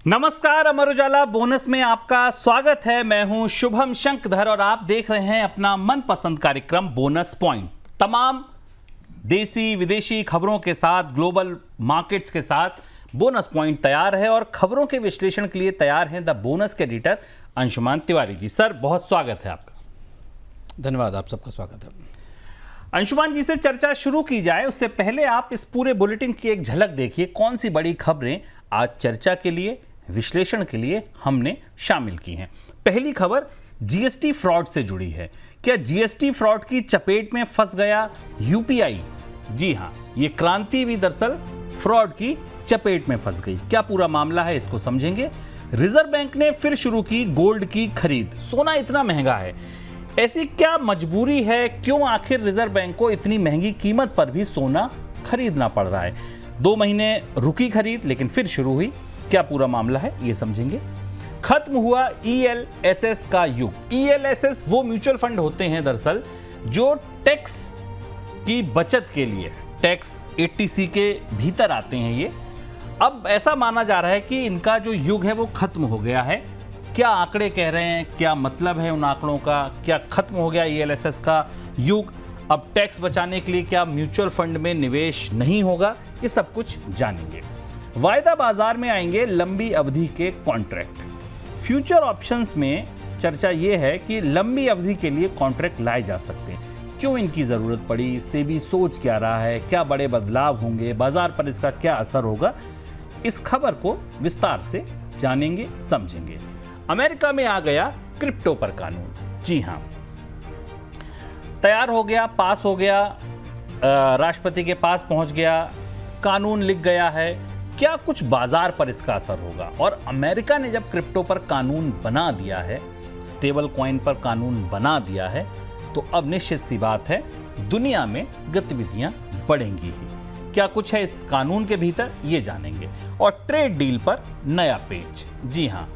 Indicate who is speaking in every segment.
Speaker 1: नमस्कार, अमर उजाला बोनस में आपका स्वागत है। मैं हूं शुभम शंकधर और आप देख रहे हैं अपना मनपसंद कार्यक्रम बोनस पॉइंट। तमाम देसी विदेशी खबरों के साथ, ग्लोबल मार्केट्स के साथ बोनस पॉइंट तैयार है और खबरों के विश्लेषण के लिए तैयार हैं द बोनस के एडिटर अंशुमान तिवारी जी। सर, बहुत स्वागत है आपका।
Speaker 2: धन्यवाद, आप सबका स्वागत है।
Speaker 1: अंशुमान जी से चर्चा शुरू की जाए उससे पहले आप इस पूरे बुलेटिन की एक झलक देखिए। कौन सी बड़ी खबरें आज चर्चा के लिए, विश्लेषण के लिए हमने शामिल की हैं। पहली खबर जीएसटी फ्रॉड से जुड़ी है। क्या जीएसटी फ्रॉड की चपेट में फंस गया यूपीआई? जी हां, ये क्रांति भी दरअसल फ्रॉड की चपेट में फंस गई। क्या पूरा मामला है, इसको समझेंगे। रिजर्व बैंक ने फिर शुरू की गोल्ड की खरीद। सोना इतना महंगा है, ऐसी क्या मजबूरी है? क्यों आखिर रिजर्व बैंक को इतनी महंगी कीमत पर भी सोना खरीदना पड़ रहा है? 2 महीने रुकी खरीद, लेकिन फिर शुरू हुई। क्या पूरा मामला है, ये समझेंगे। खत्म हुआ ईएलएसएस का युग। ईएलएसएस वो म्यूचुअल फंड होते हैं दरअसल जो टैक्स की बचत के लिए, टैक्स 80C के भीतर आते हैं। ये अब ऐसा माना जा रहा है कि इनका जो युग है वो खत्म हो गया है। क्या आंकड़े कह रहे हैं, क्या मतलब है उन आंकड़ों का? क्या खत्म हो गया ईएलएसएस का युग? अब टैक्स बचाने के लिए क्या म्यूचुअल फंड में निवेश नहीं होगा? ये सब कुछ जानेंगे। वायदा बाजार में आएंगे लंबी अवधि के कॉन्ट्रैक्ट। फ्यूचर ऑप्शंस में चर्चा यह है कि लंबी अवधि के लिए कॉन्ट्रैक्ट लाए जा सकते हैं। क्यों इनकी जरूरत पड़ी? सेबी सोच क्या रहा है? क्या बड़े बदलाव होंगे? बाजार पर इसका क्या असर होगा? इस खबर को विस्तार से जानेंगे, समझेंगे। अमेरिका में आ गया क्रिप्टो पर कानून। जी हां, तैयार हो गया, पास हो गया, राष्ट्रपति के पास पहुंच गया, कानून लिख गया है। क्या कुछ बाजार पर इसका असर होगा? और अमेरिका ने जब क्रिप्टो पर कानून बना दिया है, स्टेबल कॉइन पर कानून बना दिया है, तो अब निश्चित सी बात है दुनिया में गतिविधियां बढ़ेंगी ही। क्या कुछ है इस कानून के भीतर, ये जानेंगे। और ट्रेड डील पर नया पेच। जी हां,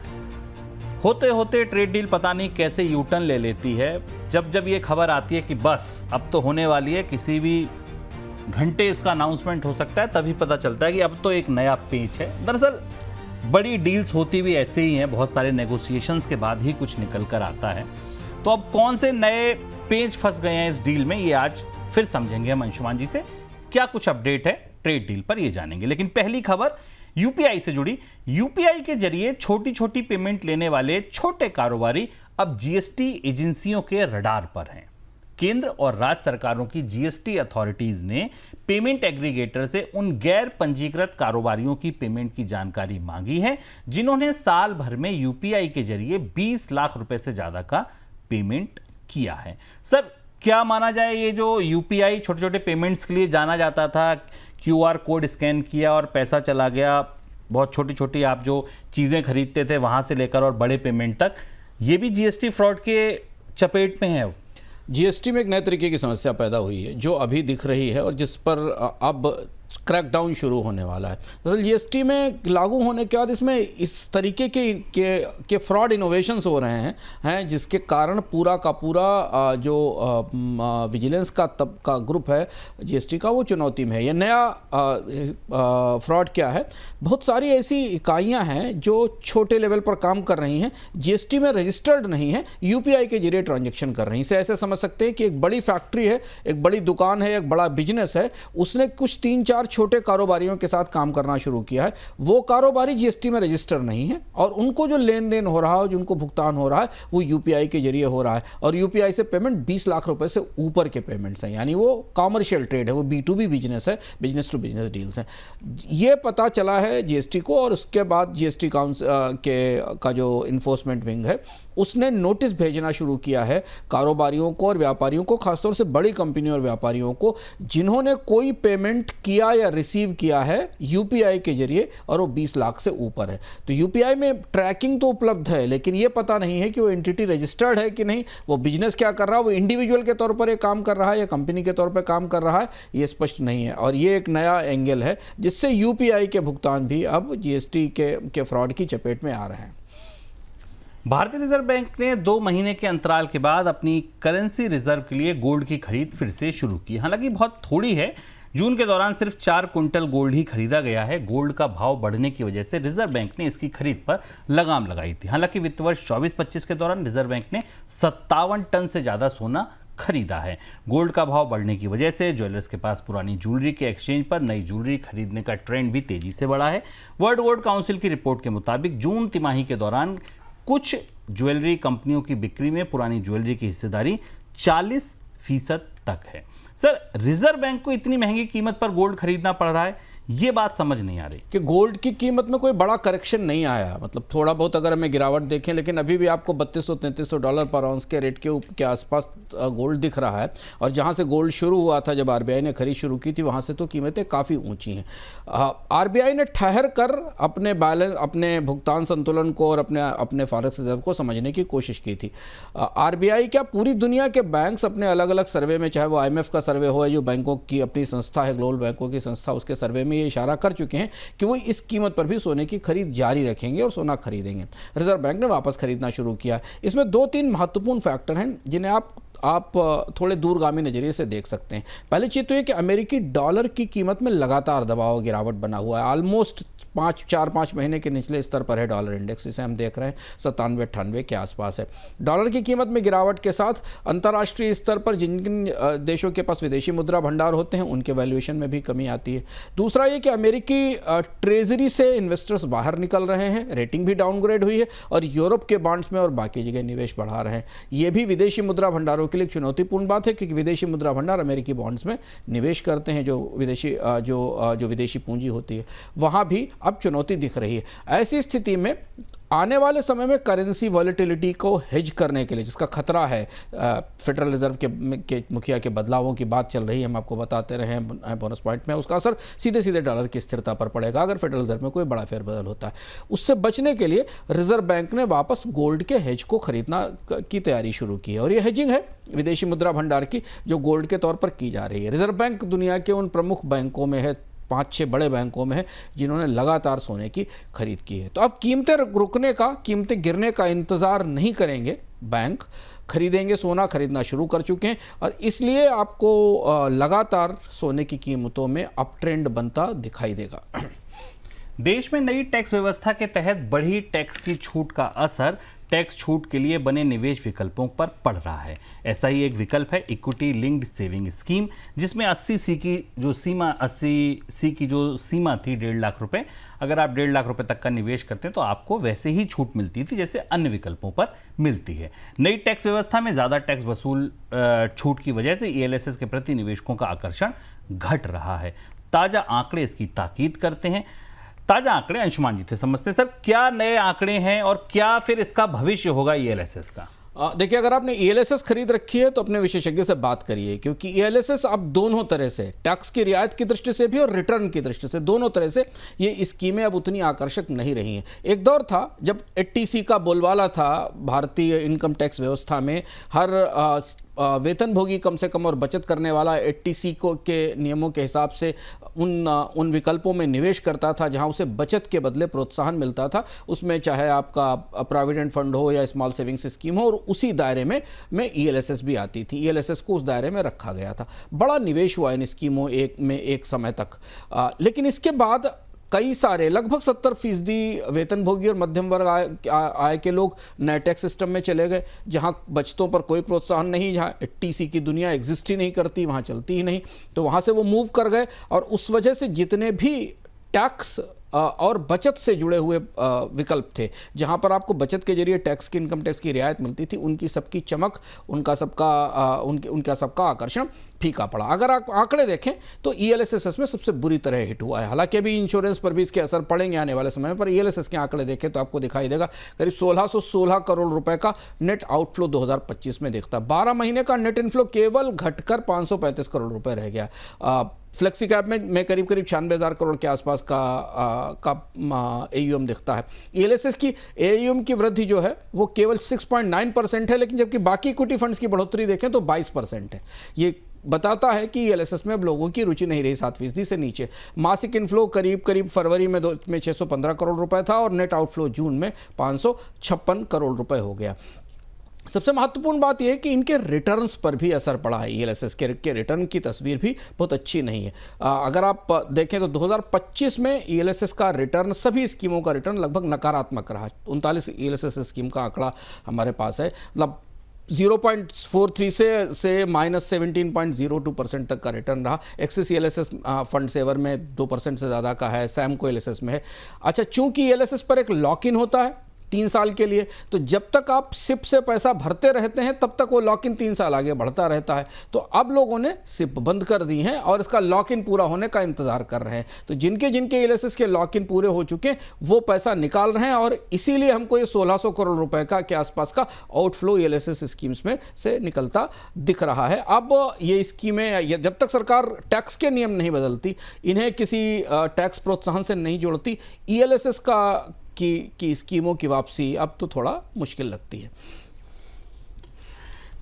Speaker 1: होते होते ट्रेड डील पता नहीं कैसे यूटर्न ले लेती है। जब ये खबर आती है कि बस अब तो होने वाली है, किसी भी घंटे इसका अनाउंसमेंट हो सकता है, तभी पता चलता है कि अब तो एक नया पेच है। दरअसल बड़ी डील्स होती भी ऐसे ही हैं, बहुत सारे नेगोशिएशंस के बाद ही कुछ निकल कर आता है। तो अब कौन से नए पेच फंस गए हैं इस डील में, ये आज फिर समझेंगे हम अंशुमान जी से। क्या कुछ अपडेट है ट्रेड डील पर, ये जानेंगे। लेकिन पहली खबर यूपीआई से जुड़ी। यूपीआई के जरिए छोटी छोटी पेमेंट लेने वाले छोटे कारोबारी अब जीएसटी एजेंसियों के रडार पर हैं। केंद्र और राज्य सरकारों की जीएसटी अथॉरिटीज ने पेमेंट एग्रीगेटर से उन गैर पंजीकृत कारोबारियों की पेमेंट की जानकारी मांगी है जिन्होंने साल भर में यूपीआई के जरिए 20 लाख रुपए से ज्यादा का पेमेंट किया है। सर, क्या माना जाए, ये जो यूपीआई छोटे छोटे पेमेंट्स के लिए जाना जाता था, क्यूआर कोड स्कैन किया और पैसा चला गया, बहुत छोटी छोटी आप जो चीजें खरीदते थे वहां से लेकर और बड़े पेमेंट तक, ये भी जीएसटी फ्रॉड के चपेट में है?
Speaker 2: जीएसटी में एक नए तरीके की समस्या पैदा हुई है जो अभी दिख रही है और जिस पर अब क्रैकडाउन शुरू होने वाला है। दरअसल जीएसटी में लागू होने के बाद इसमें इस तरीके के फ्रॉड इनोवेशंस हो रहे हैं जिसके कारण पूरा का पूरा जो विजिलेंस का ग्रुप है जीएसटी का, वो चुनौती में है। ये नया फ्रॉड क्या है? बहुत सारी ऐसी इकाइयां हैं जो छोटे लेवल पर काम कर रही हैं, जीएसटी में रजिस्टर्ड नहीं है, यूपीआई के जरिए ट्रांजेक्शन कर रही हैं। इसे ऐसे समझ सकते हैं कि एक बड़ी फैक्ट्री है, एक बड़ी दुकान है, एक बड़ा बिजनेस है, उसने कुछ 3-4 छोटे कारोबारियों के साथ काम करना शुरू किया है। वो कारोबारी जीएसटी में रजिस्टर नहीं है और उनको जो लेन देन हो रहा है, जो उनको भुगतान हो रहा है, वो यूपीआई के जरिए हो रहा है। और यूपीआई से पेमेंट 20 लाख रुपए से ऊपर के पेमेंट्स हैं, यानी वो कॉमर्शियल ट्रेड है, वो B2B बिजनेस है, बिजनेस टू बिजनेस डील्स हैं। ये पता चला है जीएसटी को और उसके बाद जीएसटी काउंसिल का जो इन्फोर्समेंट विंग है उसने नोटिस भेजना शुरू किया है कारोबारियों को और व्यापारियों को, खासतौर से बड़ी कंपनियों और व्यापारियों को जिन्होंने कोई पेमेंट किया या रिसीव किया है यूपीआई के जरिए और वो 20 लाख से ऊपर है। तो यूपीआई में ट्रैकिंग तो उपलब्ध है, लेकिन ये पता नहीं है कि वो एंटिटी रजिस्टर्ड है कि नहीं, वो बिजनेस क्या कर रहा है, वो इंडिविजुअल के तौर पर ये काम कर रहा है या कंपनी के तौर पर काम कर रहा है, ये स्पष्ट नहीं है। और ये एक नया एंगल है जिससे यूपीआई के भुगतान भी अब जीएसटी के फ्रॉड की चपेट में आ रहे हैं।
Speaker 1: भारतीय रिजर्व बैंक ने 2 महीने के अंतराल के बाद अपनी करेंसी रिजर्व के लिए गोल्ड की खरीद फिर से शुरू की। हालांकि बहुत थोड़ी है, जून के दौरान सिर्फ 4 क्विंटल गोल्ड ही खरीदा गया है। गोल्ड का भाव बढ़ने की वजह से रिजर्व बैंक ने इसकी खरीद पर लगाम लगाई थी। हालांकि वित्त वर्ष 24-25 के दौरान रिजर्व बैंक ने 57 टन से ज्यादा सोना खरीदा है। गोल्ड का भाव बढ़ने की वजह से ज्वेलर्स के पास पुरानी ज्वेलरी के एक्सचेंज पर नई ज्वेलरी खरीदने का ट्रेंड भी तेजी से बढ़ा है। वर्ल्ड गोल्ड काउंसिल की रिपोर्ट के मुताबिक जून तिमाही के दौरान कुछ ज्वेलरी कंपनियों की बिक्री में पुरानी ज्वेलरी की हिस्सेदारी 40% तक है। सर, रिजर्व बैंक को इतनी महंगी कीमत पर गोल्ड खरीदना पड़ रहा है, ये बात समझ नहीं आ रही
Speaker 2: कि गोल्ड की कीमत में कोई बड़ा करेक्शन नहीं आया। मतलब थोड़ा बहुत अगर हमें गिरावट देखें, लेकिन अभी भी आपको $3200-3300 पर आउंस के रेट के आसपास गोल्ड दिख रहा है। और जहां से गोल्ड शुरू हुआ था, जब आरबीआई ने खरीद शुरू की थी, वहां से तो कीमतें काफ़ी ऊंची हैं। आरबीआई ने ठहर कर अपने बैलेंस, अपने भुगतान संतुलन को और अपने फॉरेक्स रिजर्व को समझने की कोशिश की थी। आरबीआई क्या, पूरी दुनिया के बैंक्स अपने अलग अलग सर्वे में, चाहे वो IMF का सर्वे हो, जो बैंकों की अपनी संस्था है, ग्लोबल बैंकों की संस्था, उसके सर्वे में ये इशारा कर चुके हैं कि वो इस कीमत पर भी सोने की खरीद जारी रखेंगे और सोना खरीदेंगे। रिजर्व बैंक ने वापस खरीदना शुरू किया। इसमें 2-3 महत्वपूर्ण फैक्टर हैं जिन्हें आप थोड़े दूरगामी नज़रिए से देख सकते हैं। पहली चीज़ तो ये कि अमेरिकी डॉलर की कीमत में लगातार दबाव, गिरावट बना हुआ है। ऑलमोस्ट 4-5 महीने के निचले स्तर पर है डॉलर इंडेक्स, इसे हम देख रहे हैं 97-98 के आसपास है। डॉलर की कीमत में गिरावट के साथ अंतर्राष्ट्रीय स्तर पर जिन देशों के पास विदेशी मुद्रा भंडार होते हैं, उनके वैल्यूएशन में भी कमी आती है। दूसरा ये कि अमेरिकी ट्रेजरी से इन्वेस्टर्स बाहर निकल रहे हैं, रेटिंग भी डाउनग्रेड हुई है, और यूरोप के बॉन्ड्स में और बाकी जगह निवेश बढ़ा रहे हैं। ये भी विदेशी मुद्रा भंडारों के लिए एक चुनौतीपूर्ण बात है, क्योंकि विदेशी मुद्रा भंडार अमेरिकी बॉन्ड्स में निवेश करते हैं। जो विदेशी पूंजी होती है, वहाँ भी अब चुनौती दिख रही है। ऐसी स्थिति में आने वाले समय में करेंसी वॉलेटिलिटी को हेज करने के लिए, जिसका खतरा है, फेडरल रिजर्व के मुखिया के बदलावों की बात चल रही है, हम आपको बताते रहे हैं बोनस पॉइंट में, उसका असर सीधे सीधे डॉलर की स्थिरता पर पड़ेगा अगर फेडरल रिजर्व में कोई बड़ा फेरबदल होता है। उससे बचने के लिए रिजर्व बैंक ने वापस गोल्ड के हेज को खरीदना की तैयारी शुरू की है, और ये हेजिंग है विदेशी मुद्रा भंडार की, जो गोल्ड के तौर पर की जा रही है। रिजर्व बैंक दुनिया के उन प्रमुख बैंकों में है, 5-6 बड़े बैंकों में है, जिन्होंने लगातार सोने की खरीद की है। तो अब कीमतें रुकने का, कीमतें गिरने का इंतज़ार नहीं करेंगे, बैंक खरीदेंगे, सोना खरीदना शुरू कर चुके हैं, और इसलिए आपको लगातार सोने की कीमतों में अप ट्रेंड बनता दिखाई देगा।
Speaker 1: देश में नई टैक्स व्यवस्था के तहत बढ़ी टैक्स की छूट का असर टैक्स छूट के लिए बने निवेश विकल्पों पर पड़ रहा है। ऐसा ही एक विकल्प है इक्विटी लिंक्ड सेविंग स्कीम, जिसमें 80C की जो सीमा थी 1.5 लाख रुपए, अगर आप 1.5 लाख रुपए तक का निवेश करते हैं तो आपको वैसे ही छूट मिलती थी जैसे अन्य विकल्पों पर मिलती है। नई टैक्स व्यवस्था में ज़्यादा टैक्स वसूल छूट की वजह से ELSS के प्रति निवेशकों का आकर्षण घट रहा है। ताज़ा आंकड़े इसकी ताकीद करते हैं। ताजा आंकड़े अंशुमान जी थे समझते हैं। सर, क्या नए आंकड़े हैं और क्या फिर इसका भविष्य होगा ELSS का?
Speaker 2: देखिए, अगर आपने ELSS खरीद रखी है तो अपने विशेषज्ञ से बात करिए, क्योंकि ELSS अब दोनों तरह से, टैक्स की रियायत की दृष्टि से भी और रिटर्न की दृष्टि से, दोनों तरह से ये स्कीमें अब उतनी आकर्षक नहीं रही हैं। एक दौर था जब 80C का बोलबाला था भारतीय इनकम टैक्स व्यवस्था में। हर वेतनभोगी कम से कम और बचत करने वाला 80C के नियमों के हिसाब से उन विकल्पों में निवेश करता था जहां उसे बचत के बदले प्रोत्साहन मिलता था। उसमें चाहे आपका प्रोविडेंट फंड हो या स्मॉल सेविंग्स स्कीम हो, और उसी दायरे में ELSS भी आती थी। ELSS को उस दायरे में रखा गया था। बड़ा निवेश हुआ इन स्कीमों में एक समय तक, लेकिन इसके बाद कई सारे, लगभग 70% वेतनभोगी और मध्यम वर्ग आय के लोग नए टैक्स सिस्टम में चले गए, जहां बचतों पर कोई प्रोत्साहन नहीं, जहां 80C की दुनिया एग्जिस्ट ही नहीं करती, वहां चलती ही नहीं, तो वहां से वो मूव कर गए। और उस वजह से जितने भी टैक्स और बचत से जुड़े हुए विकल्प थे, जहां पर आपको बचत के जरिए टैक्स की, इनकम टैक्स की रियायत मिलती थी, उनकी सबकी चमक, उनका सबका आकर्षण फीका पड़ा। अगर आप आंकड़े देखें तो ELSS में सबसे बुरी तरह हिट हुआ है। हालांकि अभी इंश्योरेंस पर भी इसके असर पड़ेंगे आने वाले समय पर। ELSS के आंकड़े देखें तो आपको दिखाई देगा करीब 1616 करोड़ रुपए का नेट आउटफ्लो 2025 में दिखता है। 12 महीने का नेट इनफ्लो केवल घटकर 535 करोड़ रुपए रह गया। फ्लेक्सी कैप में करीब 96,000 करोड़ के आसपास का AUM दिखता है। ELSS की AUM की वृद्धि जो है वो केवल 6.9% है, लेकिन जबकि बाकी इक्विटी फंड्स की बढ़ोतरी देखें तो 22% है। ये बताता है कि ELSS में अब लोगों की रुचि नहीं रही 7% से नीचे। मासिक इनफ्लो करीब फरवरी में 615 करोड़ रुपए था, और नेट आउटफ्लो जून में 556 करोड़ रुपए हो गया। सबसे महत्वपूर्ण बात यह है कि इनके रिटर्न्स पर भी असर पड़ा है। ईएलएसएस के रिटर्न की तस्वीर भी बहुत अच्छी नहीं है। अगर आप देखें तो 2025 में ईएलएसएस का रिटर्न, सभी स्कीमों का रिटर्न लगभग नकारात्मक रहा। 39 ईएलएसएस स्कीम का आंकड़ा हमारे पास है, मतलब 0.43 से -17.02% तक का रिटर्न रहा। एक्सिस ईएलएसएस फंड सेवर में 2% से ज़्यादा का है, सैमको ईएलएसएस में है। अच्छा, चूंकि ईएलएसएस पर एक लॉक इन होता है 3 साल के लिए, तो जब तक आप सिप से पैसा भरते रहते हैं तब तक वो लॉक इन 3 साल आगे बढ़ता रहता है। तो अब लोगों ने सिप बंद कर दी हैं और इसका लॉक इन पूरा होने का इंतजार कर रहे हैं। तो जिनके ईएलएसएस के लॉक इन पूरे हो चुके हैं वो पैसा निकाल रहे हैं, और इसीलिए हमको ये 1600 करोड़ रुपए का के आसपास का आउटफ्लो ईएलएसएस स्कीम्स में से निकलता दिख रहा है। अब ये स्कीमें जब तक सरकार टैक्स के नियम नहीं बदलती, इन्हें किसी टैक्स प्रोत्साहन से नहीं जोड़ती, ईएलएसएस की स्कीमों की वापसी अब तो थोड़ा मुश्किल लगती है।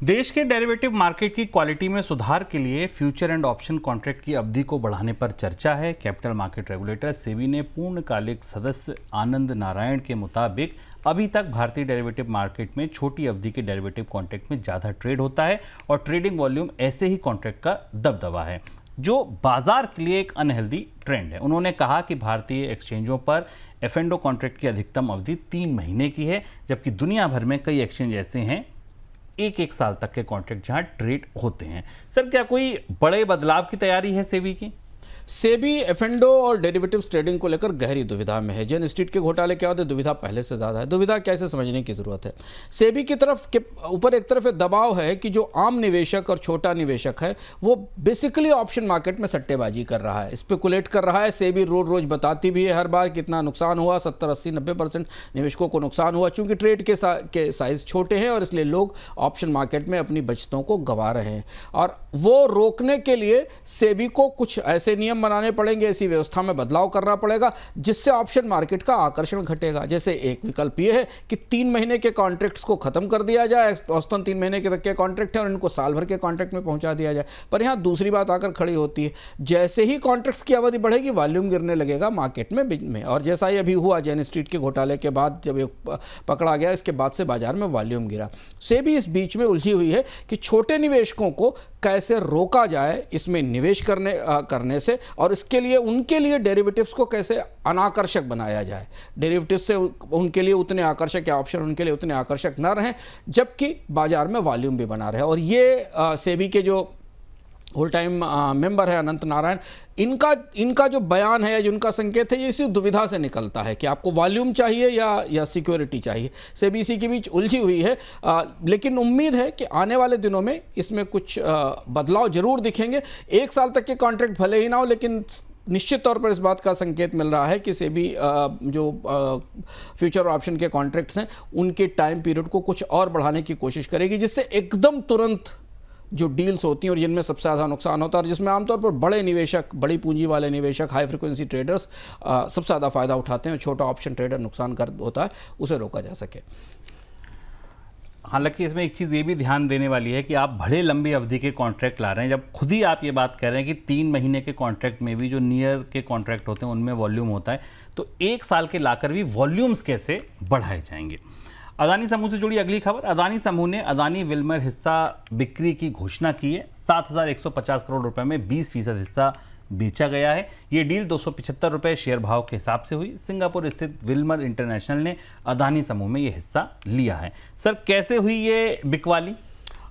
Speaker 1: देश के डेरिवेटिव मार्केट की क्वालिटी में सुधार के लिए फ्यूचर एंड ऑप्शन कॉन्ट्रैक्ट की अवधि को बढ़ाने पर चर्चा है। कैपिटल मार्केट रेगुलेटर सेबी ने पूर्णकालिक सदस्य आनंद नारायण के मुताबिक अभी तक भारतीय डेरिवेटिव मार्केट में छोटी अवधि के डेरिवेटिव कॉन्ट्रैक्ट में ज़्यादा ट्रेड होता है और ट्रेडिंग वॉल्यूम ऐसे ही कॉन्ट्रैक्ट का दबदबा है, जो बाजार के लिए एक अनहेल्दी ट्रेंड है। उन्होंने कहा कि भारतीय एक्सचेंजों पर एफ&ओ कॉन्ट्रैक्ट की अधिकतम अवधि 3 महीने की है, जबकि दुनिया भर में कई एक्सचेंज ऐसे हैं 1 साल तक के कॉन्ट्रैक्ट जहां ट्रेड होते हैं। सर, क्या कोई बड़े बदलाव की तैयारी है सेबी की?
Speaker 2: सेबी एफ&ओ और डेरिवेटिव्स ट्रेडिंग को लेकर गहरी दुविधा में है। जेन स्ट्रीट के घोटाले के बाद दुविधा पहले से ज़्यादा है। दुविधा कैसे समझने की ज़रूरत है। सेबी की तरफ के ऊपर एक तरफ दबाव है कि जो आम निवेशक और छोटा निवेशक है वो बेसिकली ऑप्शन मार्केट में सट्टेबाजी कर रहा है, स्पेकुलेट कर रहा है। सेबी रोज बताती भी है हर बार कितना नुकसान हुआ, 70, 80, 90% निवेशकों को नुकसान हुआ, चूँकि ट्रेड के साइज़ छोटे हैं और इसलिए लोग ऑप्शन मार्केट में अपनी बचतों को गंवा रहे हैं। और वो रोकने के लिए सेबी को कुछ ऐसे नियम बनाने पड़ेंगे, ऐसी व्यवस्था में बदलाव करना पड़ेगा जिससे ऑप्शन मार्केट का आकर्षण घटेगा। जैसे एक विकल्प यह है कि 3 महीने के कॉन्ट्रैक्ट्स को खत्म कर दिया जाए, औसतन 3 महीने के तक के कॉन्ट्रैक्ट है और इनको साल भर के कॉन्ट्रैक्ट में पहुंचा दिया जाए। पर यहां दूसरी बात आकर खड़ी होती है, जैसे ही कॉन्ट्रैक्ट्स की अवधि बढ़ेगी वॉल्यूम गिरने लगेगा मार्केट में, और जैसा ही अभी हुआ जेन स्ट्रीट के घोटाले के बाद, जब ये पकड़ा गया, इसके बाद से बाजार में वॉल्यूम गिरा। सेबी इस बीच में उलझी हुई है कि छोटे निवेशकों को कैसे रोका जाए इसमें निवेश करने से, और इसके लिए उनके लिए डेरिवेटिव्स को कैसे अनाकर्षक बनाया जाए। डेरिवेटिव्स से उनके लिए उतने आकर्षक या ऑप्शन उनके लिए उतने आकर्षक न रहें, जबकि बाजार में वॉल्यूम भी बना रहे। और ये सेबी के जो होल टाइम मेंबर है अनंत नारायण, इनका जो बयान है या जिनका संकेत है, ये इसी दुविधा से निकलता है कि आपको वॉल्यूम चाहिए या सिक्योरिटी चाहिए। सेबी इसी के बीच उलझी हुई है, लेकिन उम्मीद है कि आने वाले दिनों में इसमें कुछ बदलाव जरूर दिखेंगे। 1 साल तक के कॉन्ट्रैक्ट भले ही ना हो, लेकिन निश्चित तौर पर इस बात का संकेत मिल रहा है कि सेबी जो फ्यूचर ऑप्शन के कॉन्ट्रैक्ट्स हैं उनके टाइम पीरियड को कुछ और बढ़ाने की कोशिश करेगी, जिससे एकदम तुरंत जो डील्स होती हैं और जिनमें सबसे ज़्यादा नुकसान होता है और जिसमें आमतौर पर बड़े निवेशक, बड़ी पूंजी वाले निवेशक, हाई फ्रिक्वेंसी ट्रेडर्स सबसे ज़्यादा फ़ायदा उठाते हैं, छोटा ऑप्शन ट्रेडर नुकसान कर होता है, उसे रोका जा सके।
Speaker 1: हालांकि इसमें एक चीज़ ये भी ध्यान देने वाली है कि आप बड़े लंबी अवधि के कॉन्ट्रैक्ट ला रहे हैं। जब खुद ही आप ये बात कह रहे हैं कि 3 महीने के कॉन्ट्रैक्ट में भी जो नियर के कॉन्ट्रैक्ट होते हैं उनमें वॉल्यूम होता है, तो 1 साल के लाकर भी वॉल्यूम्स कैसे बढ़ाए जाएंगे। अदानी समूह से जुड़ी अगली खबर, अदानी समूह ने अदानी विल्मर हिस्सा बिक्री की घोषणा की है। 7,150 करोड़ रुपए में 20% हिस्सा बेचा गया है। ये डील 275 रुपए शेयर भाव के हिसाब से हुई। सिंगापुर स्थित विल्मर इंटरनेशनल ने अदानी समूह में ये हिस्सा लिया है। सर, कैसे हुई ये बिकवाली?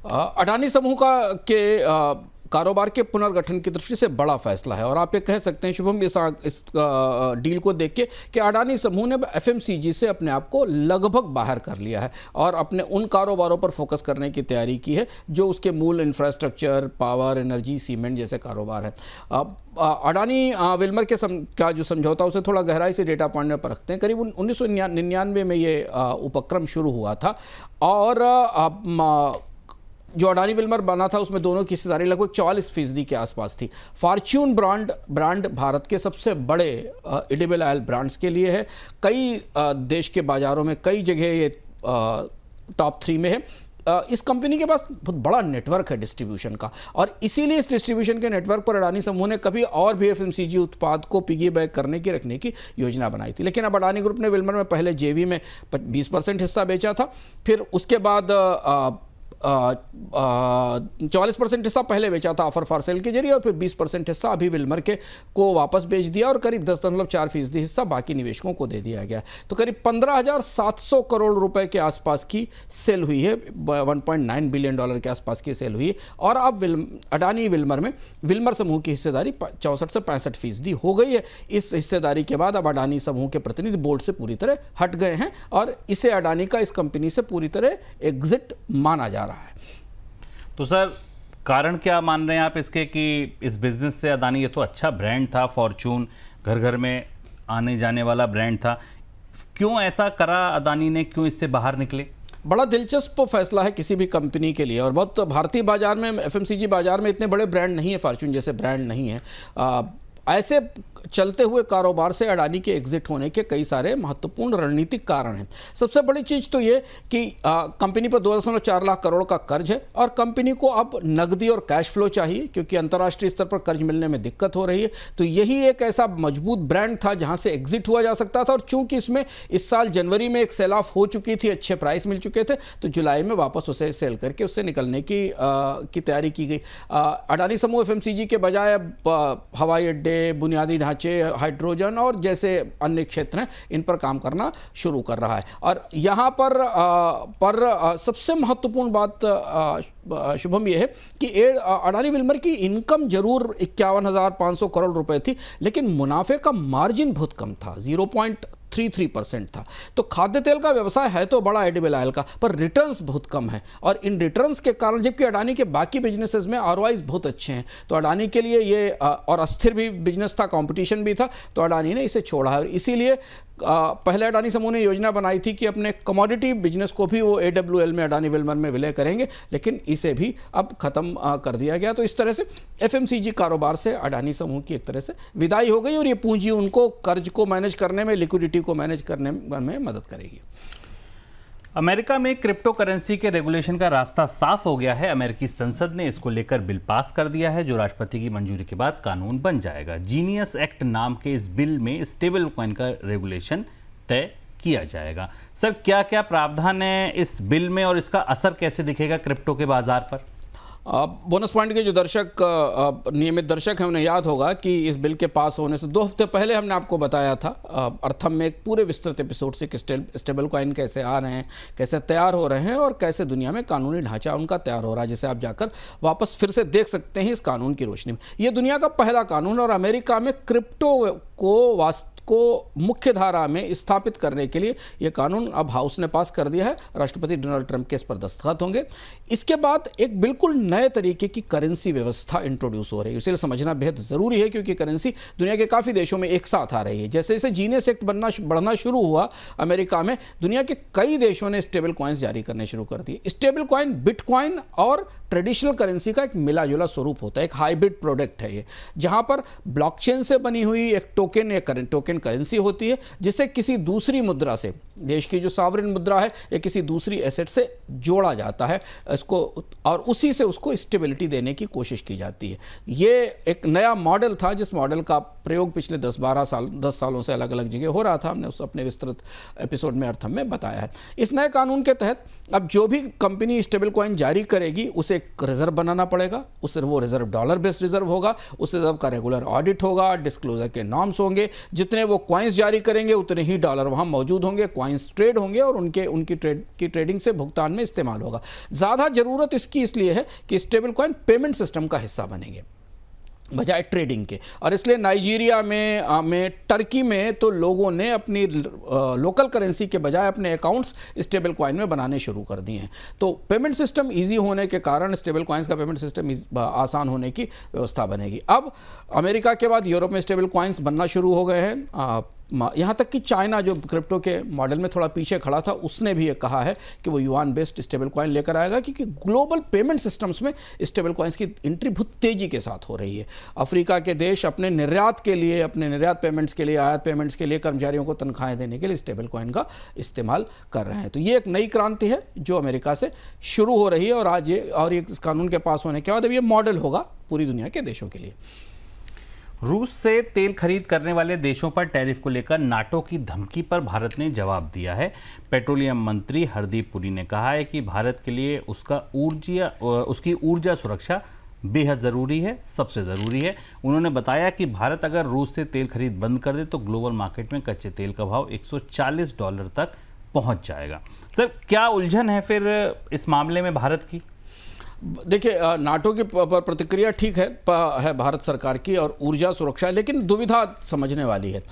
Speaker 2: अडानी समूह के कारोबार के पुनर्गठन की दृष्टि से बड़ा फैसला है, और आप ये कह सकते हैं शुभम इस डील को देख के कि अडानी समूह ने एफएमसीजी से अपने आप को लगभग बाहर कर लिया है और अपने उन कारोबारों पर फोकस करने की तैयारी की है जो उसके मूल इंफ्रास्ट्रक्चर, पावर, एनर्जी, सीमेंट जैसे कारोबार है। अडानी विल्मर का जो समझौता उसे थोड़ा गहराई से डेटा पॉइंट में परखते हैं। करीब 1999 में ये उपक्रम शुरू हुआ था, और जो अडानी विल्मर बना था उसमें दोनों की हिस्सेदारी लगभग 44% के आसपास थी। फॉर्च्यून ब्रांड भारत के सबसे बड़े एडिबल ऑयल ब्रांड्स के लिए है। कई देश के बाज़ारों में कई जगह ये टॉप 3 में है। इस कंपनी के पास बहुत बड़ा नेटवर्क है डिस्ट्रीब्यूशन का, और इसीलिए इस डिस्ट्रीब्यूशन के नेटवर्क पर अडानी समूह ने कभी और भी एफएमसीजी उत्पाद को पिगी बैक करने की रखने की योजना बनाई थी। लेकिन अब अडानी ग्रुप ने विल्मर में पहले जेवी में 20% हिस्सा बेचा था, फिर उसके बाद 44% हिस्सा पहले बेचा था ऑफर फॉर सेल के जरिए, और फिर 20% हिस्सा अभी विल्मर के को वापस बेच दिया, और करीब 10.4% हिस्सा बाकी निवेशकों को दे दिया गया। तो करीब 15,700 करोड़ रुपए के आसपास की सेल हुई है, $1.9 बिलियन के आसपास की सेल हुई है। और अब अडानी विल्मर में विल्मर समूह की हिस्सेदारी 64 से 65% हो गई है। इस हिस्सेदारी के बाद अब अडानी समूह के प्रतिनिधि बोर्ड से पूरी तरह हट गए हैं, और इसे अडानी का इस कंपनी से पूरी तरह एग्जिट माना जा रहा है।
Speaker 1: तो सर, कारण क्या मान रहे हैं आप इसके कि इस बिजनेस से अडानी, ये तो अच्छा ब्रांड था, फॉर्चून घर घर में आने जाने वाला ब्रांड था, क्यों ऐसा करा अडानी ने, क्यों इससे बाहर निकले?
Speaker 2: बड़ा दिलचस्प फैसला है किसी भी कंपनी के लिए, और बहुत भारतीय बाजार में, एफएमसीजी बाजार में इतने बड़े ब्रांड नहीं है, फॉर्चून जैसे ब्रांड नहीं है। ऐसे चलते हुए कारोबार से अडानी के एग्जिट होने के कई सारे महत्वपूर्ण रणनीतिक कारण हैं। सबसे बड़ी चीज़ तो ये कि कंपनी पर 2.4 लाख करोड़ का कर्ज है, और कंपनी को अब नकदी और कैश फ्लो चाहिए, क्योंकि अंतर्राष्ट्रीय स्तर पर कर्ज मिलने में दिक्कत हो रही है। तो यही एक ऐसा मजबूत ब्रांड था जहां से एग्जिट हुआ जा सकता था, और चूंकि इसमें इस साल जनवरी में एक सेल ऑफ हो चुकी थी, अच्छे प्राइस मिल चुके थे, तो जुलाई में वापस उसे सेल करके उससे निकलने की तैयारी की गई। अडानी समूह एफएमसीजी के बजाय हवाई अड्डे, बुनियादी ढांचे, हाइड्रोजन और जैसे अन्य क्षेत्र हैं, इन पर काम करना शुरू कर रहा है। और यहाँ पर सबसे महत्वपूर्ण बात शुभम यह है कि अडानी विल्मर की इनकम जरूर 51,500 करोड़ रुपए थी, लेकिन मुनाफे का मार्जिन बहुत कम था, 0.33% था। तो खाद्य तेल का व्यवसाय है तो बड़ा एडिबल ऑयल का, पर रिटर्न्स बहुत कम है, और इन रिटर्न्स के कारण, जबकि अडानी के बाकी बिजनेसेस में आरओआईज बहुत अच्छे हैं, तो अडानी के लिए ये और अस्थिर भी बिजनेस था, कंपटीशन भी था, तो अडानी ने इसे छोड़ा है। और इसीलिए पहले अडानी समूह ने योजना बनाई थी कि अपने कमोडिटी बिजनेस को भी वो AWL में, अडानी विल्मर में विलय करेंगे, लेकिन इसे भी अब खत्म कर दिया गया। तो इस तरह से एफएमसीजी कारोबार से अडानी समूह की एक तरह से विदाई हो गई, और ये पूंजी उनको कर्ज को मैनेज करने में, लिक्विडिटी को मैनेज करने में मदद करेगी।
Speaker 1: अमेरिका में क्रिप्टो करेंसी के रेगुलेशन का रास्ता साफ हो गया है। अमेरिकी संसद ने इसको लेकर बिल पास कर दिया है, जो राष्ट्रपति की मंजूरी के बाद कानून बन जाएगा। जीनियस एक्ट नाम के इस बिल में स्टेबल कॉइन का रेगुलेशन तय किया जाएगा। सर, क्या क्या प्रावधान है इस बिल में, और इसका असर कैसे दिखेगा क्रिप्टो के बाजार पर?
Speaker 2: बोनस पॉइंट के जो नियमित दर्शक हैं उन्हें याद होगा कि इस बिल के पास होने से 2 हफ्ते पहले हमने आपको बताया था अर्थम में एक पूरे विस्तृत एपिसोड से कि स्टेबल कॉइन कैसे आ रहे हैं, कैसे तैयार हो रहे हैं, और कैसे दुनिया में कानूनी ढांचा उनका तैयार हो रहा है, जिसे आप जाकर वापस फिर से देख सकते हैं इस कानून की रोशनी में। ये दुनिया का पहला कानून, और अमेरिका में क्रिप्टो को मुख्य धारा में स्थापित करने के लिए यह कानून अब हाउस ने पास कर दिया है। राष्ट्रपति डोनाल्ड ट्रंप के इस पर दस्तखत होंगे। इसके बाद एक बिल्कुल नए तरीके की करेंसी व्यवस्था इंट्रोड्यूस हो रही है। इसे समझना बेहद जरूरी है, क्योंकि करेंसी दुनिया के काफ़ी देशों में एक साथ आ रही है। जैसे जैसे जीनियस एक्ट बढ़ना शुरू हुआ अमेरिका में, दुनिया के कई देशों ने स्टेबल कॉइन्स जारी करने शुरू कर दिए। स्टेबल कॉइन बिटकॉइन और ट्रेडिशनल करेंसी का एक मिला जुला स्वरूप होता है, एक हाइब्रिड प्रोडक्ट है ये, जहां पर ब्लॉकचेन से बनी हुई एक टोकन करेंसी होती है, जिसे किसी दूसरी मुद्रा से, देश की जो सॉवरेन मुद्रा है या किसी दूसरी एसेट से जोड़ा जाता है इसको, और उसी से उसको स्टेबिलिटी देने की कोशिश की जाती है। ये एक नया मॉडल था, जिस मॉडल का प्रयोग पिछले 10 सालों से अलग अलग जगह हो रहा था। हमने उस अपने विस्तृत एपिसोड में अर्थम में बताया है। इस नए कानून के तहत अब जो भी कंपनी स्टेबल कॉइन जारी करेगी, उसे एक रिजर्व बनाना पड़ेगा। उससे वो रिजर्व डॉलर बेस्ड रिजर्व होगा, उस रिजर्व का रेगुलर ऑडिट होगा, डिस्क्लोजर के नॉर्म्स होंगे। जितने वो कॉइन्स जारी करेंगे उतने ही डॉलर वहाँ मौजूद होंगे, कॉइन्स ट्रेड होंगे, और उनकी ट्रेडिंग से भुगतान में इस्तेमाल होगा। ज़्यादा ज़रूरत इसकी इसलिए है कि स्टेबल कॉइन पेमेंट सिस्टम का हिस्सा बनेंगे बजाय ट्रेडिंग के। और इसलिए नाइजीरिया में टर्की में तो लोगों ने अपनी लोकल करेंसी के बजाय अपने अकाउंट्स स्टेबल कॉइन में बनाने शुरू कर दिए हैं। तो पेमेंट सिस्टम इजी होने के कारण स्टेबल कॉइन्स का पेमेंट सिस्टम आसान होने की व्यवस्था बनेगी। अब अमेरिका के बाद यूरोप में स्टेबल कॉइन्स बनना शुरू हो गए हैं। यहाँ तक कि चाइना जो क्रिप्टो के मॉडल में थोड़ा पीछे खड़ा था, उसने भी ये कहा है कि वो युआन बेस्ड स्टेबल कॉइन लेकर आएगा, क्योंकि ग्लोबल पेमेंट सिस्टम्स में स्टेबल कॉइन्स की एंट्री बहुत तेजी के साथ हो रही है। अफ्रीका के देश अपने निर्यात के लिए, अपने निर्यात पेमेंट्स के लिए, आयात पेमेंट्स के लिए, कर्मचारियों को तनख्वाहें देने के लिए स्टेबल कॉइन का इस्तेमाल कर रहे हैं। तो ये एक नई क्रांति है जो अमेरिका से शुरू हो रही है, और आज ये इस कानून के पास होने के बाद अब ये मॉडल होगा पूरी दुनिया के देशों के लिए।
Speaker 1: रूस से तेल खरीद करने वाले देशों पर टैरिफ को लेकर नाटो की धमकी पर भारत ने जवाब दिया है। पेट्रोलियम मंत्री हरदीप पुरी ने कहा है कि भारत के लिए उसकी ऊर्जा सुरक्षा बेहद ज़रूरी है, सबसे ज़रूरी है। उन्होंने बताया कि भारत अगर रूस से तेल खरीद बंद कर दे तो ग्लोबल मार्केट में कच्चे तेल का भाव $140 तक पहुंच जाएगा। सर, क्या उलझन है फिर इस मामले में भारत की?
Speaker 2: देखिए, नाटो की प्रतिक्रिया ठीक है भारत सरकार की, और ऊर्जा सुरक्षा, लेकिन दुविधा समझने वाली है।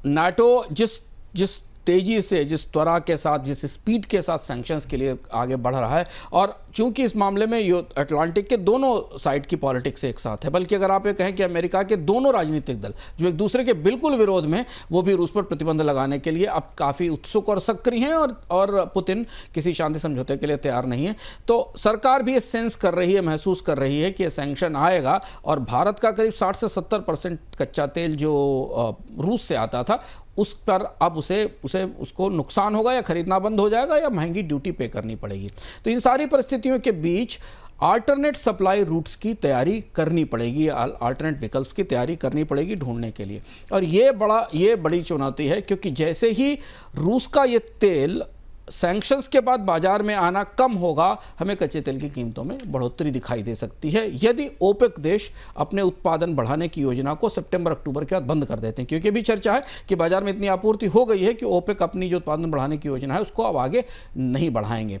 Speaker 2: नाटो जिस तेजी से, जिस त्वरा के साथ, जिस स्पीड के साथ सैंक्शंस के लिए आगे बढ़ रहा है, और चूंकि इस मामले में अटलांटिक के दोनों साइड की पॉलिटिक्स एक साथ है, बल्कि अगर आप ये कहें कि अमेरिका के दोनों राजनीतिक दल जो एक दूसरे के बिल्कुल विरोध में, वो भी रूस पर प्रतिबंध लगाने के लिए अब काफ़ी उत्सुक और सक्रिय हैं, और पुतिन किसी शांति समझौते के लिए तैयार नहीं है। तो सरकार भी ये सेंस कर रही है, महसूस कर रही है कि ये सैंक्शन आएगा, और भारत का करीब 60 से 70% कच्चा तेल जो रूस से आता था, उस पर अब उसको नुकसान होगा, या खरीदना बंद हो जाएगा, या महंगी ड्यूटी पे करनी पड़ेगी। तो इन सारी परिस्थितियों के बीच अल्टरनेट सप्लाई रूट्स की तैयारी करनी पड़ेगी, अल्टरनेट विकल्प की तैयारी करनी पड़ेगी ढूंढने के लिए। और ये बड़ी चुनौती है, क्योंकि जैसे ही रूस का ये तेल सैंक्शंस के बाद बाजार में आना कम होगा, हमें कच्चे तेल की कीमतों में बढ़ोतरी दिखाई दे सकती है, यदि ओपेक देश अपने उत्पादन बढ़ाने की योजना को सितंबर-अक्टूबर के बाद बंद कर देते हैं। क्योंकि अभी चर्चा है कि बाजार में इतनी आपूर्ति हो गई है कि ओपेक अपनी जो उत्पादन बढ़ाने की योजना है उसको अब आगे नहीं बढ़ाएंगे।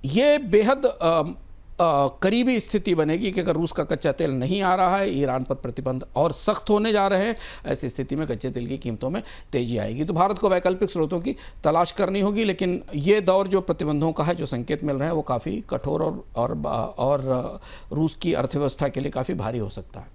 Speaker 2: ये बेहद करीबी स्थिति बनेगी कि अगर रूस का कच्चा तेल नहीं आ रहा है, ईरान पर प्रतिबंध और सख्त होने जा रहे हैं, ऐसी स्थिति में कच्चे तेल की कीमतों में तेजी आएगी। तो भारत को वैकल्पिक स्रोतों की तलाश करनी होगी, लेकिन ये दौर जो प्रतिबंधों का है, जो संकेत मिल रहे हैं, वो काफ़ी कठोर और रूस की अर्थव्यवस्था के लिए काफ़ी भारी हो सकता है।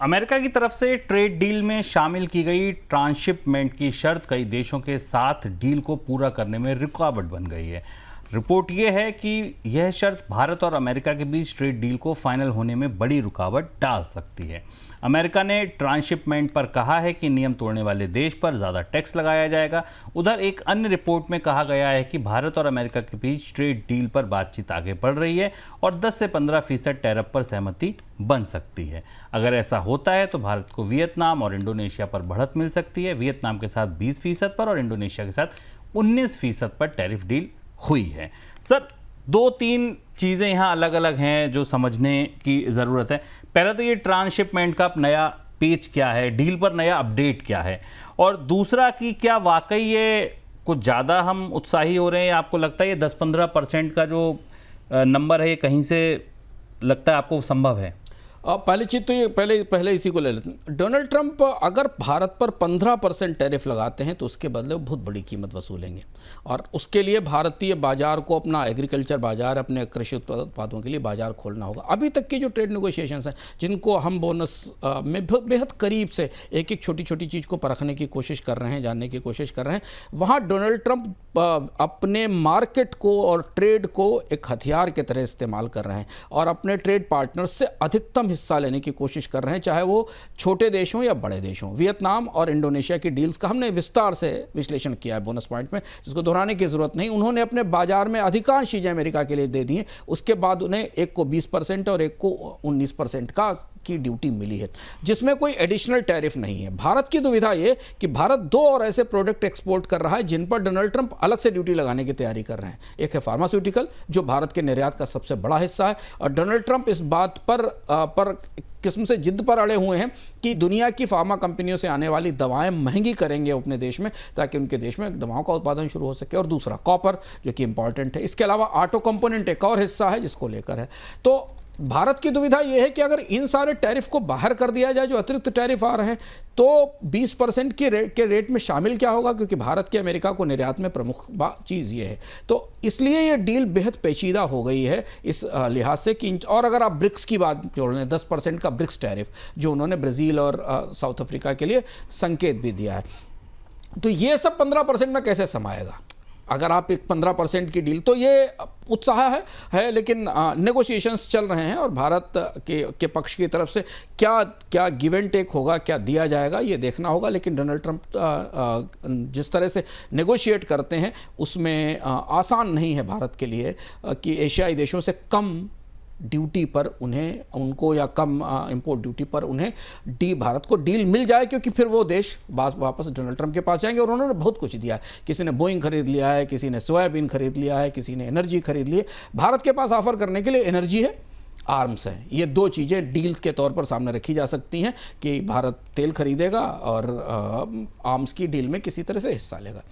Speaker 1: अमेरिका की तरफ से ट्रेड डील में शामिल की गई ट्रांसशिपमेंट की शर्त कई देशों के साथ डील को पूरा करने में रुकावट बन गई है। रिपोर्ट यह है कि यह शर्त भारत और अमेरिका के बीच ट्रेड डील को फाइनल होने में बड़ी रुकावट डाल सकती है। अमेरिका ने ट्रांसशिपमेंट पर कहा है कि नियम तोड़ने वाले देश पर ज़्यादा टैक्स लगाया जाएगा। उधर एक अन्य रिपोर्ट में कहा गया है कि भारत और अमेरिका के बीच ट्रेड डील पर बातचीत आगे बढ़ रही है और 10 से 15% टैरिफ पर सहमति बन सकती है। अगर ऐसा होता है तो भारत को वियतनाम और इंडोनेशिया पर बढ़त मिल सकती है। वियतनाम के साथ 20% पर और इंडोनेशिया के साथ 19% पर टैरिफ डील हुई है। सर, 2-3 चीज़ें यहाँ अलग अलग हैं जो समझने की ज़रूरत है। पहला तो ये ट्रांसशिपमेंट का नया पेज क्या है, डील पर नया अपडेट क्या है, और दूसरा कि क्या वाकई ये कुछ ज़्यादा हम उत्साही हो रहे हैं, आपको लगता है ये 10-15% का जो नंबर है ये कहीं से लगता है आपको संभव है?
Speaker 2: पहली चीज़ तो ये पहले इसी को ले लेते हैं। डोनाल्ड ट्रंप अगर भारत पर 15% टैरिफ लगाते हैं तो उसके बदले वो बहुत बड़ी कीमत वसूलेंगे, और उसके लिए भारतीय बाजार को, अपना एग्रीकल्चर बाजार, अपने कृषि उत्पादों के लिए बाजार खोलना होगा। अभी तक की जो ट्रेड नेगोशिएशंस हैं, जिनको हम बोनस में बेहद करीब से एक एक छोटी छोटी चीज़ को परखने की कोशिश कर रहे हैं, जानने की कोशिश कर रहे हैं, वहाँ डोनाल्ड ट्रंप अपने मार्केट को और ट्रेड को एक हथियार की तरह इस्तेमाल कर रहे हैं, और अपने ट्रेड पार्टनर्स से अधिकतम हिस्सा लेने की कोशिश कर रहे हैं, चाहे वो छोटे देश हों या बड़े देश हों। वियतनाम और इंडोनेशिया की डील्स का हमने विस्तार से विश्लेषण किया है बोनस पॉइंट में, जिसको दोहराने की जरूरत नहीं। उन्होंने अपने बाजार में अधिकांश चीज़ें अमेरिका के लिए दे दी हैं, उसके बाद उन्हें एक को 20% और एक को 19% की ड्यूटी मिली है, जिसमें कोई एडिशनल टैरिफ नहीं है। भारत की दुविधा ये कि भारत 2 और ऐसे प्रोडक्ट एक्सपोर्ट कर रहा है जिन पर डोनाल्ड ट्रंप अलग से ड्यूटी लगाने की तैयारी कर रहे हैं। एक है फार्मास्यूटिकल, जो भारत के निर्यात का सबसे बड़ा हिस्सा है, और डोनाल्ड ट्रंप इस बात पर किस्म से जिद पर अड़े हुए हैं कि दुनिया की फार्मा कंपनियों से आने वाली दवाएं महंगी करेंगे अपने देश में, ताकि उनके देश में दवाओं का उत्पादन शुरू हो सके। और दूसरा कॉपर, जो कि इंपॉर्टेंट है। इसके अलावा ऑटो कंपोनेंट एक और हिस्सा है जिसको लेकर है। तो भारत की दुविधा यह है कि अगर इन सारे टैरिफ को बाहर कर दिया जाए, जो अतिरिक्त टैरिफ आ रहे हैं, तो 20% के रेट में शामिल क्या होगा, क्योंकि भारत के अमेरिका को निर्यात में प्रमुख चीज़ ये है। तो इसलिए ये डील बेहद पेचीदा हो गई है इस लिहाज से कि, और अगर आप ब्रिक्स की बात जोड़ लें, 10% का ब्रिक्स टैरिफ जो उन्होंने ब्राज़ील और साउथ अफ्रीका के लिए संकेत भी दिया है, तो ये सब 15% में कैसे समाएगा? अगर आप एक 15% की डील, तो ये उत्साह है लेकिन नेगोशिएशंस चल रहे हैं और भारत के पक्ष की तरफ से क्या गिव एंड टेक होगा, क्या दिया जाएगा, ये देखना होगा। लेकिन डोनाल्ड ट्रंप जिस तरह से नेगोशिएट करते हैं उसमें आसान नहीं है भारत के लिए कि एशियाई देशों से कम ड्यूटी पर उनको या कम इंपोर्ट ड्यूटी पर उन्हें भारत को डील मिल जाए, क्योंकि फिर वो देश वापस डोनाल्ड ट्रंप के पास जाएंगे। और उन्होंने बहुत कुछ दिया है, किसी ने बोइंग खरीद लिया है, किसी ने सोयाबीन खरीद लिया है, किसी ने एनर्जी खरीद ली है। भारत के पास ऑफर करने के लिए एनर्जी है, आर्म्स हैं। ये दो चीज़ें डील्स के तौर पर सामने रखी जा सकती हैं कि भारत तेल खरीदेगा और आर्म्स की डील में किसी तरह से हिस्सा लेगा।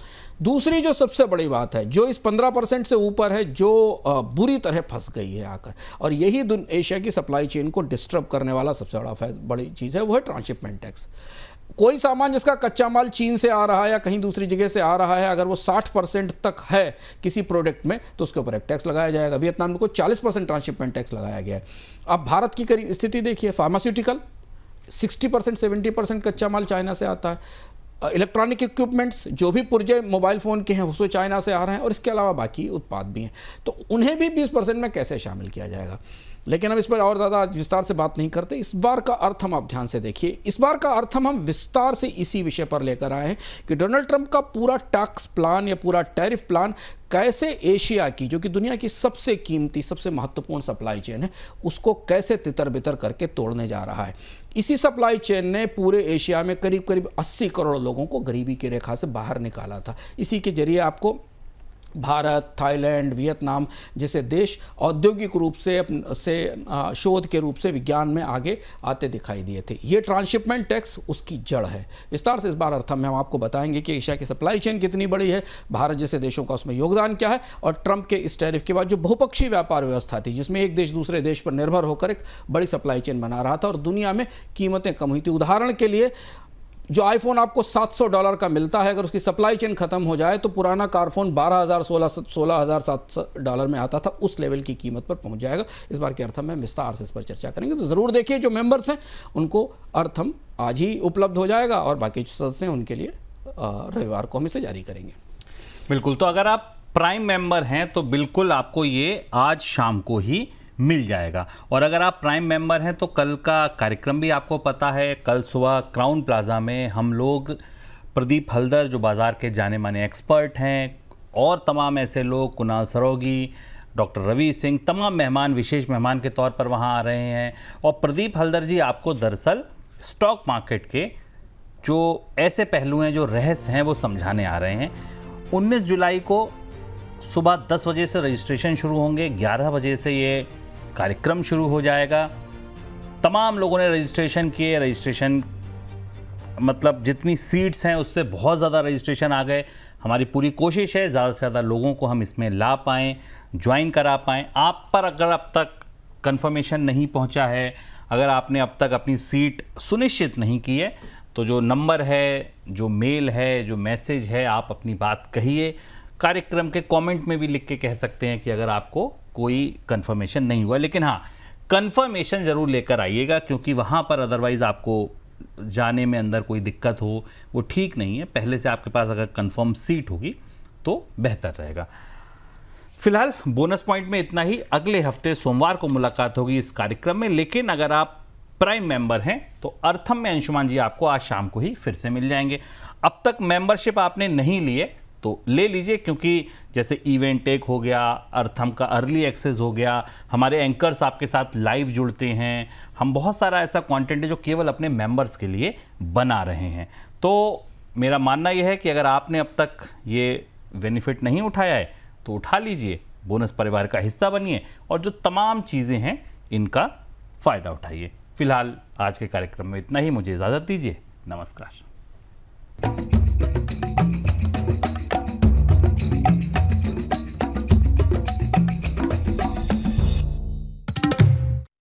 Speaker 2: दूसरी जो सबसे बड़ी बात है, जो इस 15% से ऊपर है, जो बुरी तरह फंस गई है आकर, और यही एशिया की सप्लाई चेन को डिस्टर्ब करने वाला सबसे बड़ी चीज़ है, वो है ट्रांसशिपमेंट टैक्स। कोई सामान जिसका कच्चा माल चीन से आ रहा है या कहीं दूसरी जगह से आ रहा है, अगर वो 60% तक है किसी प्रोडक्ट में, तो उसके ऊपर एक टैक्स लगाया जाएगा। वियतनाम को 40% ट्रांसशिपमेंट टैक्स लगाया गया है। अब भारत की स्थिति देखिए, फार्मास्यूटिकल 60% 70% कच्चा माल चाइना से आता है। इलेक्ट्रॉनिक इक्विपमेंट्स जो भी पुर्जे मोबाइल फ़ोन के हैं वो चाइना से आ रहे हैं, और इसके अलावा बाकी उत्पाद भी हैं। तो उन्हें भी 20% में कैसे शामिल किया जाएगा? लेकिन हम इस पर और ज़्यादा विस्तार से बात नहीं करते। इस बार का अर्थ हम आप ध्यान से देखिए, इस बार का अर्थ हम विस्तार से इसी विषय पर लेकर आए हैं कि डोनाल्ड ट्रंप का पूरा टैक्स प्लान या पूरा टैरिफ प्लान कैसे एशिया की, जो कि दुनिया की सबसे कीमती, सबसे महत्वपूर्ण सप्लाई चेन है, उसको कैसे तितर बितर करके तोड़ने जा रहा है। इसी सप्लाई चेन ने पूरे एशिया में करीब करीब 80 करोड़ लोगों को गरीबी की रेखा से बाहर निकाला था। इसी के जरिए आपको भारत, थाईलैंड, वियतनाम जैसे देश औद्योगिक रूप से शोध के रूप से विज्ञान में आगे आते दिखाई दिए थे। ये ट्रांसशिपमेंट टैक्स उसकी जड़ है। विस्तार से इस बार अर्थ में हम आपको बताएंगे कि एशिया की सप्लाई चेन कितनी बड़ी है, भारत जैसे देशों का उसमें योगदान क्या है, और ट्रंप के इस टैरिफ के बाद जो बहुपक्षीय व्यापार व्यवस्था थी, जिसमें एक देश दूसरे देश पर निर्भर होकर एक बड़ी सप्लाई चेन बना रहा था और दुनिया में कीमतें कम हुई थी। उदाहरण के लिए, जो आईफोन आपको $700 का मिलता है, अगर उसकी सप्लाई चेन खत्म हो जाए तो पुराना कारफोन $12,000-16,000 में आता था, उस लेवल की कीमत पर पहुंच जाएगा। इस बार के अर्थम में विस्तार से इस पर चर्चा करेंगे, तो ज़रूर देखिए। जो मेंबर्स हैं उनको अर्थम आज ही उपलब्ध हो जाएगा और बाकी जो सदस्य हैं उनके लिए रविवार को हम इसे जारी करेंगे।
Speaker 1: बिल्कुल, तो अगर आप प्राइम मेंबर हैं तो बिल्कुल आपको ये आज शाम को ही मिल जाएगा। और अगर आप प्राइम मेंबर हैं तो कल का कार्यक्रम भी आपको पता है। कल सुबह क्राउन प्लाजा में हम लोग प्रदीप हल्दर, जो बाज़ार के जाने माने एक्सपर्ट हैं, और तमाम ऐसे लोग, कुणाल सरोगी, डॉक्टर रवि सिंह, तमाम मेहमान विशेष मेहमान के तौर पर वहां आ रहे हैं। और प्रदीप हल्दर जी आपको दरअसल स्टॉक मार्केट के जो ऐसे पहलू हैं, जो रहस्य हैं, वो समझाने आ रहे हैं। 19 जुलाई को सुबह 10 बजे से रजिस्ट्रेशन शुरू होंगे, 11 बजे से ये कार्यक्रम शुरू हो जाएगा। तमाम लोगों ने रजिस्ट्रेशन किए। रजिस्ट्रेशन मतलब जितनी सीट्स हैं उससे बहुत ज़्यादा रजिस्ट्रेशन आ गए। हमारी पूरी कोशिश है ज़्यादा से ज़्यादा लोगों को हम इसमें ला पाएँ, ज्वाइन करा पाएँ। आप पर अगर अब तक कंफर्मेशन नहीं पहुंचा है, अगर आपने अब तक अपनी सीट सुनिश्चित नहीं की है, तो जो नंबर है, जो मेल है, जो मैसेज है, आप अपनी बात कहिए। कार्यक्रम के कमेंट में भी लिख के कह सकते हैं कि अगर आपको कोई कंफर्मेशन नहीं हुआ। लेकिन हाँ, कंफर्मेशन ज़रूर लेकर आइएगा, क्योंकि वहाँ पर अदरवाइज़ आपको जाने में अंदर कोई दिक्कत हो, वो ठीक नहीं है। पहले से आपके पास अगर कंफर्म सीट होगी तो बेहतर रहेगा। फिलहाल बोनस पॉइंट में इतना ही। अगले हफ्ते सोमवार को मुलाकात होगी इस कार्यक्रम में। लेकिन अगर आप प्राइम मेंबर हैं तो अर्थम में अंशुमान जी आपको आज शाम को ही फिर से मिल जाएंगे। अब तक मेंबरशिप आपने नहीं लिए तो ले लीजिए, क्योंकि जैसे इवेंट टेक हो गया, अर्थम का अर्ली एक्सेस हो गया, हमारे एंकर्स आपके साथ लाइव जुड़ते हैं, हम बहुत सारा ऐसा कंटेंट है जो केवल अपने मेंबर्स के लिए बना रहे हैं। तो मेरा मानना यह है कि अगर आपने अब तक ये बेनिफिट नहीं उठाया है तो उठा लीजिए, बोनस परिवार का हिस्सा बनिए और जो तमाम चीज़ें हैं इनका फ़ायदा उठाइए। फिलहाल आज के कार्यक्रम में इतना ही। मुझे इजाज़त दीजिए। नमस्कार।